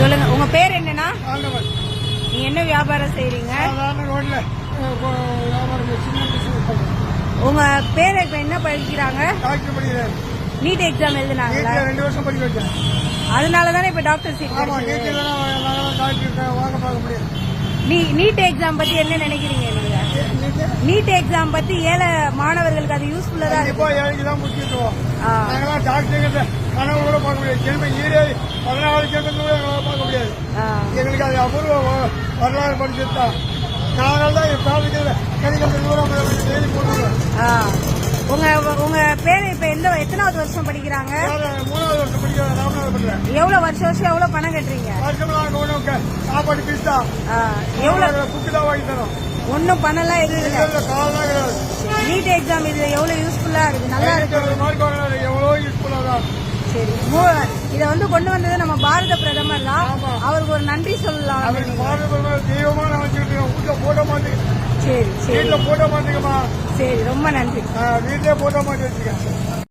சொல்லுங்க, உங்க பேர் என்னன்னா? ஆண்டவன். நீங்க என்ன வியாபாரம் செய்றீங்க? சாதாரண ரோட்ல வியாபாரம் சின்ன பிசினஸ் பண்றேன். உங்க பேர் இப்ப என்ன படிக்கிறாங்க? டாக்டர் படிக்கிறேன். NEET exam எழுதினாங்களா? நீட்ல 2 வருஷம் படிக்க வச்சேன். அதனாலதானே இப்ப டாக்டர் சீட் ஆமா, கிடைச்சது. நீட்ல தான் டாக்டர் வாங்க பார்க்க முடியும். நீட் எக்ஸாம் பத்தி என்ன நினைக்கிறீங்க நீங்க? நீட் எக்ஸாம் பத்தி ஏழை மாணவர்களுக்கு அது யூஸ்ஃபுல்லா தான் இப்போ இருக்கு. ஏழைக்கு தான் முக்கியத்துவம். நாங்களாம் டாக்டர் கனவு கூட பார்க்க முடியாது. ஜென்ம 14 ஜென்மத்தில் கூட எங்களால் பார்க்க முடியாது. எங்களுக்கு அது அபூர்வ வரலாறு படிச்சது தான். நாங்கள் தான் என் ஃபேமிலிக்கு கணிதத்தை தூரம் தேடி போட்டுருவோம். உங்க பேரு இப்ப எத்தனாவது வருஷம் படிக்கிறாங்க? 3வது வருஷம் படிக்க ராமநாதபுரம் பண்றேன். எவ்வளவு வருஷம் எவ்வளவு பணம் கட்டுறீங்க? வருஷம் நாங்கள் ஒன்றும் சாப்பாடு பீஸ் தான், எவ்வளவு புக்கு தான் வாங்கி தரோம். ஒன்னும் பணம்லாம் எதுவும் இல்ல. காலம் தான் கிடையாது. நீட் எக்ஸாம் இது எவ்வளவு யூஸ்ஃபுல்லா இருக்கு, நல்லா இருக்கு. மார்க் வாங்கினாரு எவ்வளோ யூஸ்ஃபுல்லா தான். சரி, இத கொண்டு வந்தது நம்ம பாரத பிரதமர் தான். அவருக்கு ஒரு நன்றி சொல்லலாம். அவருக்கு பாரத தெய்வமா நான் வச்சுக்கிட்டு வீட்டுல போட மாட்டேங்க. சரி சரி, வீட்டுல போட மாட்டேங்கம்மா. சரி, ரொம்ப நன்றி. வீட்டிலே போட மாட்டேன் வச்சுக்கேன்.